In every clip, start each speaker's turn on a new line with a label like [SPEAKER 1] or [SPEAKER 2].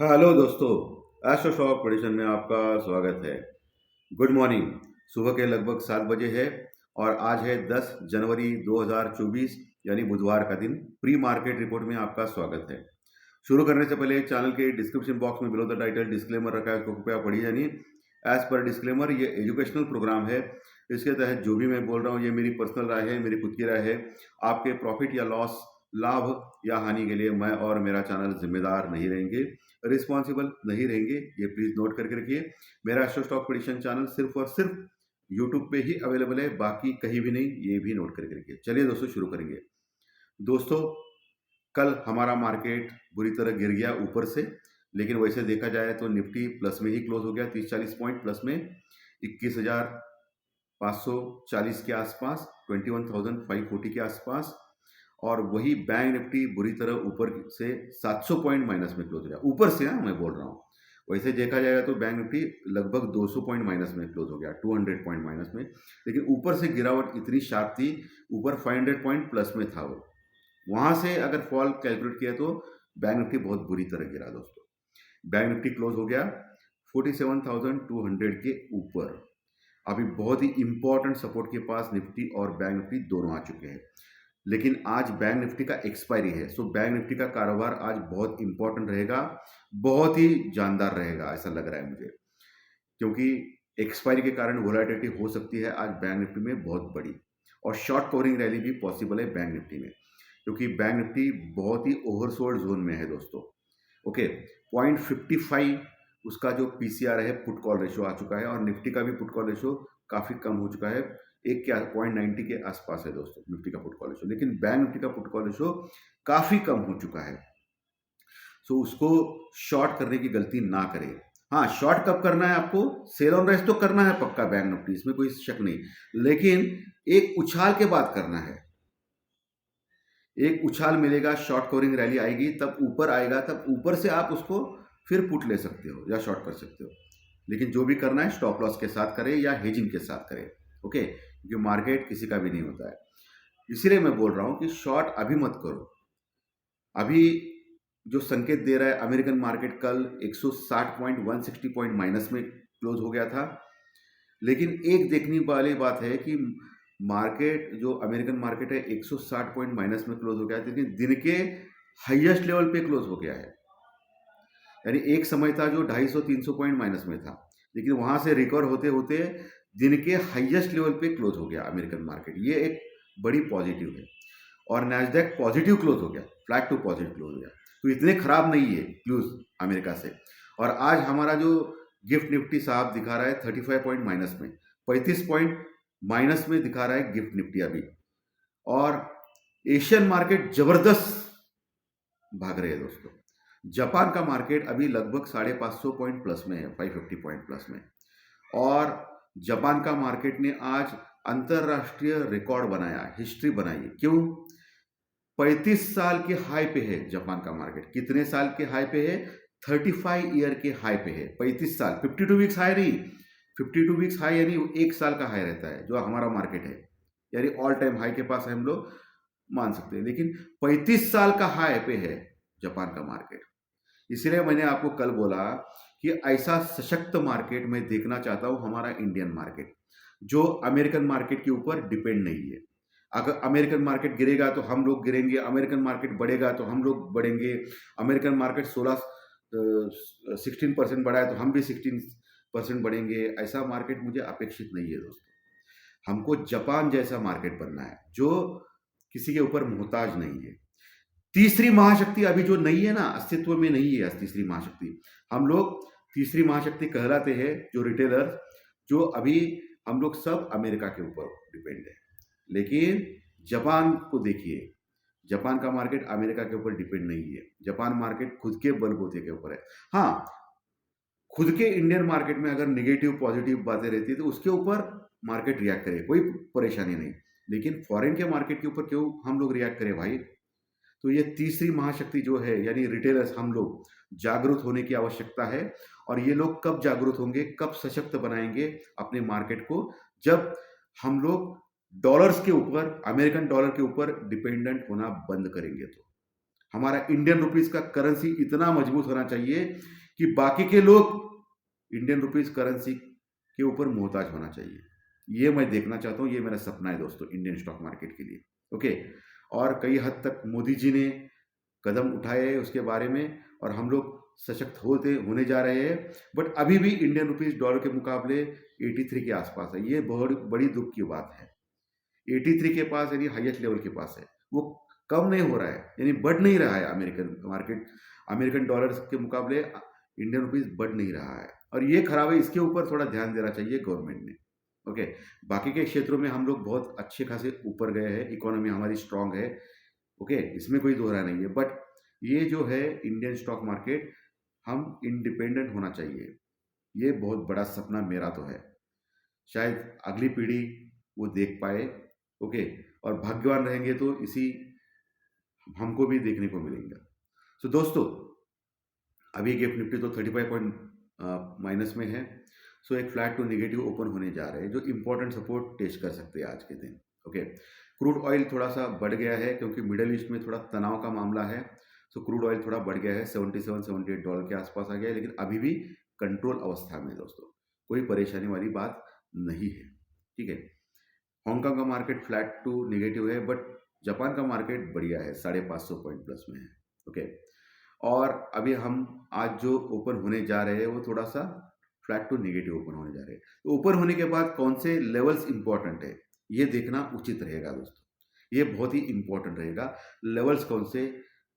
[SPEAKER 1] हाँ, हेलो दोस्तों। Astro shock prediction में आपका स्वागत है। Good morning. सुबह के लगभग 7 बजे है और आज है 10 जनवरी 2024 यानी बुधवार का दिन। प्री मार्केट रिपोर्ट में आपका स्वागत है। शुरू करने से पहले चैनल के डिस्क्रिप्शन बॉक्स में बिलो द टाइटल डिस्क्लेमर रखा है, उसको कृपया पढ़िए। यानी एज पर डिस्क्लेमर, ये एजुकेशनल प्रोग्राम है। इसके तहत जो भी मैं बोल रहा हूँ ये मेरी पर्सनल राय है, मेरी खुद की राय है। आपके प्रॉफिट या लॉस, लाभ या हानि के लिए मैं और मेरा चैनल जिम्मेदार नहीं रहेंगे, रिस्पॉन्सिबल नहीं रहेंगे। ये प्लीज नोट करके रखिए। मेरा एस्ट्रो स्टॉक प्रेडिक्शन चैनल सिर्फ और सिर्फ यूट्यूब पे ही अवेलेबल है, बाकी कहीं भी नहीं। ये भी नोट करके रखिए। चलिए दोस्तों, शुरू करेंगे। दोस्तों, कल हमारा मार्केट बुरी तरह गिर गया ऊपर से, लेकिन वैसे देखा जाए तो निफ्टी प्लस में ही क्लोज हो गया, 30-40 पॉइंट प्लस में, 21,540 के आसपास, 21,540 के आसपास। और वही बैंक निफ्टी बुरी तरह ऊपर से 700 पॉइंट माइनस में क्लोज हो गया, ऊपर से। हाँ, मैं बोल रहा हूँ। वैसे देखा जाएगा तो बैंक निफ्टी लगभग 200 पॉइंट माइनस में क्लोज हो गया, 200 पॉइंट माइनस में। लेकिन ऊपर से गिरावट इतनी शार्प थी, ऊपर 500 पॉइंट प्लस में था वो। वहां से अगर फॉल कैलकुलेट किया तो बैंक निफ्टी बहुत बुरी तरह गिरा दोस्तों। बैंक निफ्टी क्लोज हो गया 47,200 के ऊपर। अभी बहुत ही इंपॉर्टेंट सपोर्ट के पास निफ्टी और बैंक निफ्टी दोनों आ चुके हैं। लेकिन आज बैंक निफ्टी का एक्सपायरी है, सो बैंक निफ्टी का कारोबार आज बहुत इंपॉर्टेंट रहेगा, बहुत ही जानदार रहेगा, ऐसा लग रहा है मुझे। क्योंकि एक्सपायरी के कारण वोलेटिलिटी हो सकती है आज बैंक निफ्टी में बहुत बड़ी, और शॉर्ट कवरिंग रैली भी पॉसिबल है बैंक निफ्टी में, क्योंकि बैंक निफ्टी बहुत ही ओवरसोल्ड जोन में है दोस्तों। ओके, 0.55 उसका जो पीसीआर है, पुट कॉल रेशो आ चुका है, और निफ्टी का भी पुट कॉल रेशो काफी कम हो चुका है। एक के 0.90 के आसपास है दोस्तों निफ्टी का पुट कॉल रेशो, लेकिन बैंक निफ्टी का पुट कॉल रेशो काफी कम हो चुका है। सो उसको शॉर्ट करने की गलती ना करें। हाँ, शॉर्ट कब करना है आपको? सेल ऑन राइज तो करना है पक्का बैंक निफ्टी, इसमें कोई शक नहीं, लेकिन एक उछाल के बाद करना है। एक उछाल मिलेगा, शॉर्ट कवरिंग रैली आएगी, तब ऊपर आएगा, तब ऊपर से आप उसको फिर पुट ले सकते हो या शॉर्ट कर सकते हो। लेकिन जो भी करना है स्टॉप लॉस के साथ करें या हेजिंग के साथ करें। ओके, क्योंकि मार्केट किसी का भी नहीं होता है। इसीलिए मैं बोल रहा हूं कि शॉर्ट अभी मत करो। अभी जो संकेत दे रहा है अमेरिकन मार्केट, कल 160 पॉइंट, 160 पॉइंट माइनस में क्लोज हो गया था। लेकिन एक देखने वाली बात है कि मार्केट, जो अमेरिकन मार्केट है, 160 पॉइंट माइनस में क्लोज हो गया है, लेकिन दिन के हाईएस्ट लेवल पे क्लोज हो गया है। यानी एक समय था जो 250-300 पॉइंट माइनस में था, लेकिन वहां से रिकवर होते होते दिन के हाईएस्ट लेवल पे क्लोज हो गया अमेरिकन मार्केट। ये एक बड़ी पॉजिटिव है। और नैस्डैक पॉजिटिव क्लोज हो गया, फ्लैट टू पॉजिटिव क्लोज हो गया। तो इतने खराब नहीं है क्लोज अमेरिका से। और आज हमारा जो गिफ्ट निफ्टी साहब दिखा रहा है 35 पॉइंट माइनस में, 35 पॉइंट माइनस में दिखा रहा है गिफ्ट निफ्टी अभी। और एशियन मार्केट जबरदस्त भाग रहे हैं दोस्तों। जापान का मार्केट अभी लगभग 550 पॉइंट प्लस में है, 550 पॉइंट प्लस में। और जापान का मार्केट ने आज अंतरराष्ट्रीय रिकॉर्ड बनाया, हिस्ट्री बनाई। क्यों? 35 साल के हाई पे है जापान का मार्केट। कितने साल के हाई पे है? 35 ईयर के हाई पे है। 35 साल, 52 वीक्स हाई नहीं, 52 वीक्स हाई यानी एक साल का हाई रहता है जो हमारा मार्केट है। यानी ऑल टाइम हाई के पास हम लोग मान सकते हैं, लेकिन 35 साल का हाई पे है जापान का मार्केट। इसलिए मैंने आपको कल बोला कि ऐसा सशक्त मार्केट मैं देखना चाहता हूं, हमारा इंडियन मार्केट, जो अमेरिकन मार्केट के ऊपर डिपेंड नहीं है। अगर अमेरिकन मार्केट गिरेगा तो हम लोग गिरेंगे, अमेरिकन मार्केट बढ़ेगा तो हम लोग बढ़ेंगे। अमेरिकन मार्केट 16% बढ़ा है तो हम भी 16% बढ़ेंगे। ऐसा मार्केट मुझे अपेक्षित नहीं है दोस्तों। हमको जापान जैसा मार्केट बनना है जो किसी के ऊपर मोहताज नहीं है। तीसरी महाशक्ति अभी जो नहीं है ना, अस्तित्व में नहीं है तीसरी महाशक्ति। हम लोग तीसरी महाशक्ति कहलाते हैं, जो रिटेलर, जो अभी हम लोग सब अमेरिका के ऊपर डिपेंड है। लेकिन जापान को देखिए, जापान का मार्केट अमेरिका के ऊपर डिपेंड नहीं है। जापान मार्केट खुद के बलबूते के ऊपर है। हाँ, खुद के इंडियन मार्केट में अगर नेगेटिव पॉजिटिव बातें रहती है तो उसके ऊपर मार्केट रिएक्ट करे, कोई परेशानी नहीं। लेकिन फॉरेन के मार्केट के ऊपर क्यों हम लोग रिएक्ट करें भाई? तो ये तीसरी महाशक्ति जो है, यानी रिटेलर्स, हम लोग जागरूक होने की आवश्यकता है। और ये लोग कब जागरूक होंगे, कब सशक्त बनाएंगे अपने मार्केट को? जब हम लोग डॉलर्स के ऊपर, अमेरिकन डॉलर के ऊपर डिपेंडेंट होना बंद करेंगे। तो हमारा इंडियन रुपीस का करेंसी इतना मजबूत होना चाहिए कि बाकी के लोग इंडियन रुपीस करेंसी के ऊपर मोहताज होना चाहिए। ये मैं देखना चाहता हूँ, ये मेरा सपना है दोस्तों इंडियन स्टॉक मार्केट के लिए। ओके, और कई हद तक मोदी जी ने कदम उठाए हैं उसके बारे में, और हम लोग सशक्त होने जा रहे हैं। बट अभी भी इंडियन रुपीस डॉलर के मुकाबले 83 के आसपास है। ये बहुत बड़ी दुख की बात है। 83 के पास यानी हाईएस्ट लेवल के पास है, वो कम नहीं हो रहा है, यानी बढ़ नहीं रहा है। अमेरिकन मार्केट, अमेरिकन डॉलर के मुकाबले इंडियन रुपीस बढ़ नहीं रहा है, और ये खराब है। इसके ऊपर थोड़ा ध्यान देना चाहिए गवर्नमेंट ने। ओके, बाकी के क्षेत्रों में हम लोग बहुत अच्छे खासे ऊपर गए हैं, इकोनॉमी हमारी स्ट्रांग है। ओके, इसमें कोई दोहरा नहीं है। बट ये जो है इंडियन स्टॉक मार्केट, हम इंडिपेंडेंट होना चाहिए। ये बहुत बड़ा सपना मेरा तो है, शायद अगली पीढ़ी वो देख पाए। ओके, और भाग्यवान रहेंगे तो इसी हमको भी देखने को मिलेंगे। सो दोस्तों, अभी गिफ्ट निफ्टी तो 35 पॉइंट माइनस में है। सो एक फ्लैट टू नेगेटिव ओपन होने जा रहे हैं, जो इंपॉर्टेंट सपोर्ट टेस्ट कर सकते हैं आज के दिन। ओके, क्रूड ऑयल थोड़ा सा बढ़ गया है क्योंकि मिडल ईस्ट में थोड़ा तनाव का मामला है। सो क्रूड ऑयल थोड़ा बढ़ गया है, $77-78 के आसपास आ गया है, लेकिन अभी भी कंट्रोल अवस्था में दोस्तों, कोई परेशानी वाली बात नहीं है। ठीक है, हांगकांग का मार्केट फ्लैट टू नेगेटिव है, बट जापान का मार्केट बढ़िया है, 550 पॉइंट प्लस में है। ओके, और अभी हम आज जो ओपन होने जा रहे हैं वो थोड़ा सा फ्लैट टू नेगेटिव ओपन होने जा रहे हैं। तो ओपन होने के बाद कौन से लेवल्स इंपॉर्टेंट है, ये देखना उचित रहेगा दोस्तों। ये बहुत ही इंपॉर्टेंट रहेगा, लेवल्स कौन से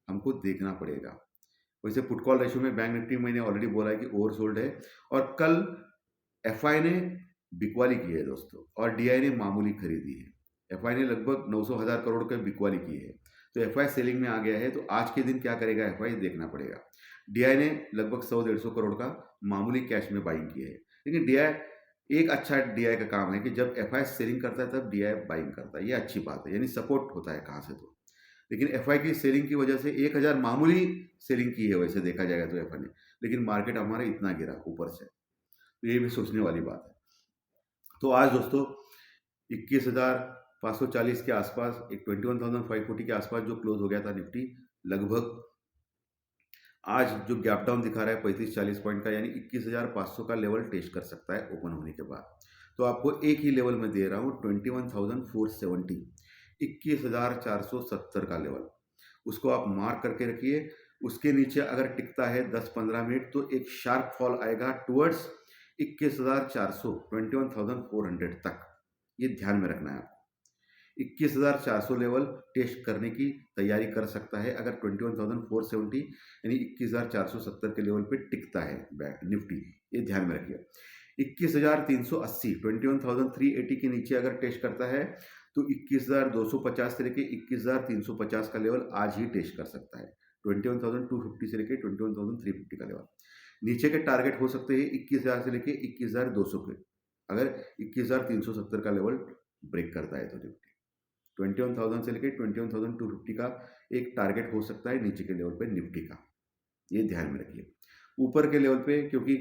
[SPEAKER 1] हमको देखना पड़ेगा। वैसे पुट कॉल रेशियो में बैंक निफ्टी मैंने ऑलरेडी बोला है कि ओवरसोल्ड है, और कल एफआई ने बिकवाली की है दोस्तों, और डीआई ने मामूली खरीदी है। एफआई ने लगभग 900,000 करोड़ का बिकवाली की है, तो एफआई सेलिंग में आ गया है। तो आज के दिन क्या करेगा एफआई, देखना पड़ेगा। डीआई ने लगभग 100-150 करोड़ का मामूली कैश में बाइंग की है, लेकिन डीआई, एक अच्छा डीआई का काम है कि जब एफआई सेलिंग करता है तब डीआई बाइंग करता है, ये अच्छी बात है, यानी सपोर्ट होता है कहाँ से तो। लेकिन एफआई की सेलिंग की वजह से 1000 मामूली सेलिंग की है वैसे देखा जाएगा तो एफआई ने, लेकिन मार्केट हमारा इतना गिरा ऊपर से, तो ये भी सोचने वाली बात है। तो आज दोस्तों 21,540 के आसपास, एक 21,540 के आसपास जो क्लोज हो गया था निफ्टी, लगभग आज जो गैप डाउन दिखा रहा है 35-40 पॉइंट का, यानी 21,500 का लेवल टेस्ट कर सकता है ओपन होने के बाद। तो आपको एक ही लेवल में दे रहा हूँ, 21,470, 21,470 का लेवल, उसको आप मार्क करके रखिए। उसके नीचे अगर टिकता है 10-15 मिनट तो एक शार्प फॉल आएगा टुवर्ड्स 21,400, 21,400 तक, ये ध्यान में रखना है आपको। 21,400 लेवल टेस्ट करने की तैयारी कर सकता है अगर 21,470 यानी 21,470 के लेवल पे टिकता है निफ्टी, ये ध्यान में रखिए। 21,380, 21,380 के नीचे अगर टेस्ट करता है तो 21,250 से लेके 21,350 का लेवल आज ही टेस्ट कर सकता है। 21,250 से लेके 21,350 का लेवल। नीचे के टारगेट हो सकते हैं 21,000 से लेके 21,200 के, अगर 21,370 का लेवल ब्रेक करता है तो निफ्टी 21,000 से लेके 21,250 का एक टारगेट हो सकता है नीचे के लेवल पे निफ्टी का, ये ध्यान में रखिए। ऊपर के लेवल पे क्योंकि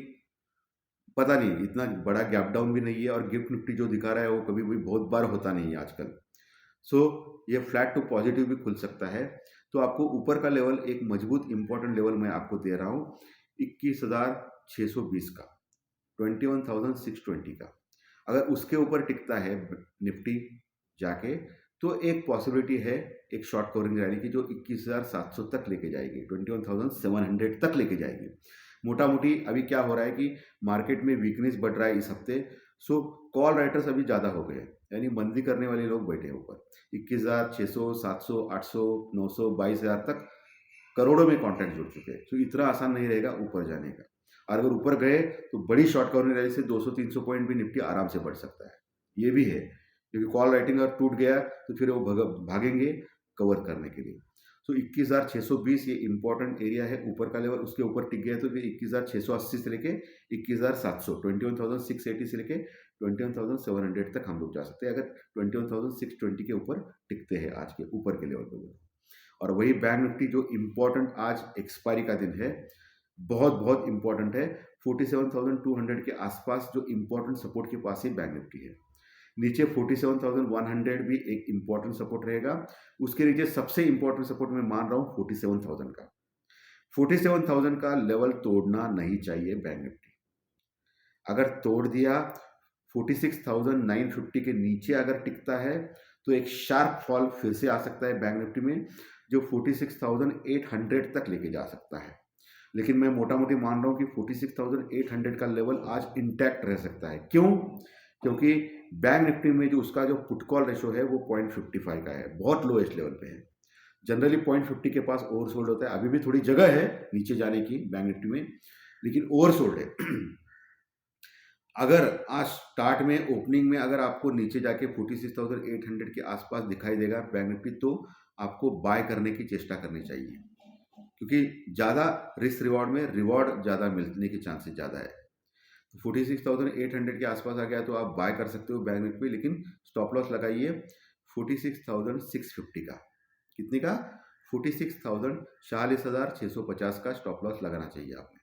[SPEAKER 1] पता नहीं, इतना बड़ा गैप डाउन भी नहीं है, और गिफ्ट निफ्टी जो दिखा रहा है वो कभी भी बहुत बार होता नहीं है आजकल। सो ये फ्लैट टू पॉजिटिव भी खुल सकता है। तो आपको ऊपर का लेवल, एक मजबूत इंपॉर्टेंट लेवल मैं आपको दे रहा हूँ 21,620 का, 21,620 का। अगर उसके ऊपर टिकता है निफ्टी जाके तो एक पॉसिबिलिटी है एक शॉर्ट कवरिंग रैली की, जो 21,700 तक लेके जाएगी, 21,700 तक लेके जाएगी। मोटा मोटी अभी क्या हो रहा है कि मार्केट में वीकनेस बढ़ रहा है इस हफ्ते। सो कॉल राइटर्स अभी ज़्यादा हो गए, यानी मंदी करने वाले लोग बैठे हैं ऊपर। 21,600, 700, 800, 900, 22,000 तक करोड़ों में कॉन्ट्रैक्ट जुड़ चुके हैं। तो इतना आसान नहीं रहेगा ऊपर जाने का, और अगर ऊपर गए तो बड़ी शॉर्ट कवरिंग रैली से 200-300 पॉइंट भी निफ्टी आराम से बढ़ सकता है, ये भी है। क्योंकि कॉल राइटिंग अगर टूट गया तो फिर वो भागेंगे कवर करने के लिए। सो 21,620 ये इंपॉर्टेंट एरिया है ऊपर का लेवल। उसके ऊपर टिक गया तो फिर 21,680 से लेके 21,700, 21,680 से लेके 21,700 तक हम लोग जा सकते हैं, अगर 21,620 के ऊपर टिकते हैं आज के ऊपर के लेवल पर। और वही बैंक निफ्टी जो इम्पोर्टेंट, आज एक्सपायरी का दिन है, बहुत बहुत इंपॉर्टेंट है, 47,200 के आसपास जो इंपॉर्टेंट सपोर्ट के पास ही बैंक निफ्टी है। नीचे 47,100 भी एक इंपॉर्टेंट सपोर्ट रहेगा। उसके नीचे सबसे इंपॉर्टेंट सपोर्ट मैं मान रहा हूँ 47,000 का। 47,000 का लेवल तोड़ना नहीं चाहिए बैंक निफ्टी। अगर तोड़ दिया 46,950 के नीचे अगर टिकता है तो एक शार्प फॉल फिर से आ सकता है बैंक निफ्टी में, जो 46,800 तक लेके जा सकता है। लेकिन मैं मोटा मोटी मान रहा हूँ कि 46,800 का लेवल आज इंटैक्ट रह सकता है। क्यों? क्योंकि बैंक निफ्टी में जो उसका जो पुट कॉल रेशो है वो 0.55 का है, बहुत लोएस्ट लेवल पे है। जनरली 0.50 के पास ओवरसोल्ड होता है। अभी भी थोड़ी जगह है नीचे जाने की बैंक निफ्टी में, लेकिन ओवरसोल्ड है। अगर आज स्टार्ट में ओपनिंग में अगर आपको नीचे जाके 46,800 के आसपास दिखाई देगा बैंक निफ्टी, तो आपको बाय करने की चेष्टा करनी चाहिए, क्योंकि ज़्यादा रिस्क रिवॉर्ड में रिवॉर्ड ज़्यादा मिलने के चांसेस ज़्यादा है। तो 46,800 के आसपास आ गया तो आप बाय कर सकते हो बैंक निफ्टी, लेकिन स्टॉप लॉस लगाइए 46,650 का। कितने का? 46,46,650 का स्टॉप लॉस लगाना चाहिए आपने।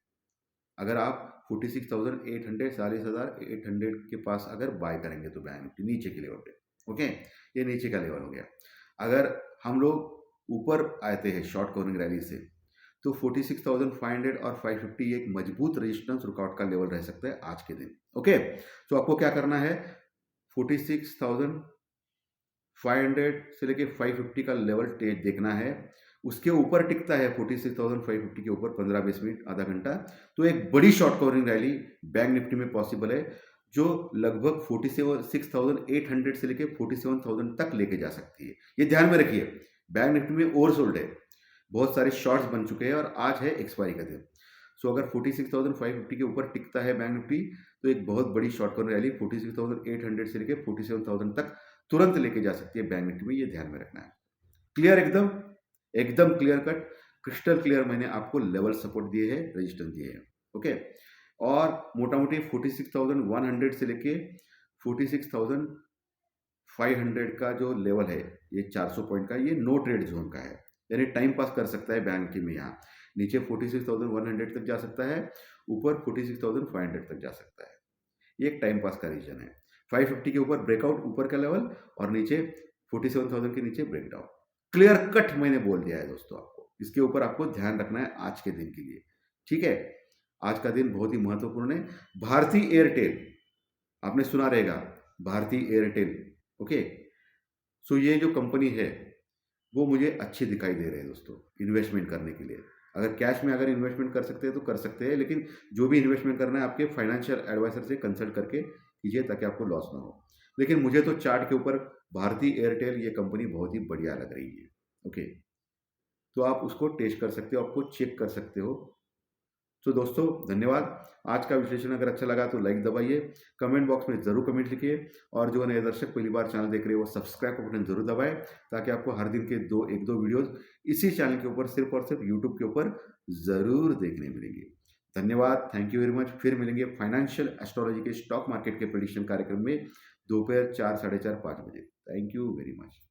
[SPEAKER 1] अगर आप 46,800 46,800 के पास अगर बाय करेंगे तो बैंक निफ्टी नीचे के लेवल पे, ओके, ये नीचे का लेवल हो गया। अगर हम लोग ऊपर आते हैं शॉर्ट कवरिंग रैली से, तो 46,500 और 550 एक मजबूत रेजिस्टेंस रुकआउट का लेवल रह सकता है आज के दिन। ओके, तो आपको क्या करना है, 46,500 से लेके 550 का लेवल देखना है। उसके ऊपर टिकता है 46,550 के ऊपर 15-20 मिनट आधा घंटा, तो एक बड़ी short covering rally bank Nifty में पॉसिबल है, जो लगभग 46,800 से लेके 47,000 तक लेके जा सकती है। ये ध्यान में रखिए, बैंक निफ्टी में ओवरसोल्ड है, बहुत सारे शॉर्ट्स बन चुके हैं और आज है एक्सपायरी का दिन। सो अगर 46,550 के ऊपर टिकता है बैंक निफ्टी, तो एक बहुत बड़ी शॉर्ट कवरिंग रैली 46,800 से लेके 47,000 तक तुरंत लेके जा सकती है बैंक निफ्टी में। ये ध्यान में रखना है। क्लियर? एकदम एकदम क्लियर कट, क्रिस्टल क्लियर मैंने आपको लेवल सपोर्ट दिए हैं, रेजिस्टेंस दिए हैं। ओके, और मोटा मोटी 46,100 से लेके 46,500 का जो लेवल है, ये 400 पॉइंट का, ये नो ट्रेड जोन का है, यानी टाइम पास कर सकता है बैंक निफ्टी में। यहाँ नीचे 46,100 तक जा सकता है, ऊपर 46,500 तक जा सकता है। ये एक टाइम पास का रीजन है। 550 के ऊपर ब्रेकआउट ऊपर का लेवल, और नीचे 47,000 के नीचे ब्रेकडाउन। क्लियर कट मैंने बोल दिया है दोस्तों आपको, इसके ऊपर आपको ध्यान रखना है आज के दिन के लिए। ठीक है, आज का दिन बहुत ही महत्वपूर्ण है। भारती एयरटेल, आपने सुना रहेगा, भारती एयरटेल। ओके, सो ये जो कंपनी है वो मुझे अच्छी दिखाई दे रही है दोस्तों, इन्वेस्टमेंट करने के लिए। अगर कैश में अगर इन्वेस्टमेंट कर सकते हैं तो कर सकते हैं, लेकिन जो भी इन्वेस्टमेंट करना है आपके फाइनेंशियल एडवाइजर से कंसल्ट करके कीजिए, ताकि आपको लॉस ना हो। लेकिन मुझे तो चार्ट के ऊपर भारती एयरटेल ये कंपनी बहुत ही बढ़िया लग रही है। ओके, तो आप उसको टेस्ट कर सकते हो, आपको चेक कर सकते हो। तो दोस्तों धन्यवाद। आज का विश्लेषण अगर अच्छा लगा तो लाइक दबाइए, कमेंट बॉक्स में ज़रूर कमेंट लिखिए, और जो नए दर्शक पहली बार चैनल देख रहे हैं वो सब्सक्राइब का बटन जरूर दबाएं, ताकि आपको हर दिन के एक दो वीडियोस इसी चैनल के ऊपर सिर्फ और सिर्फ यूट्यूब के ऊपर ज़रूर देखने मिलेंगे। धन्यवाद, थैंक यू वेरी मच। फिर मिलेंगे फाइनेंशियल एस्ट्रोलॉजी के स्टॉक मार्केट के प्रेडिक्शन कार्यक्रम में दोपहर 4, साढ़े 4, 5 बजे। Thank you very much.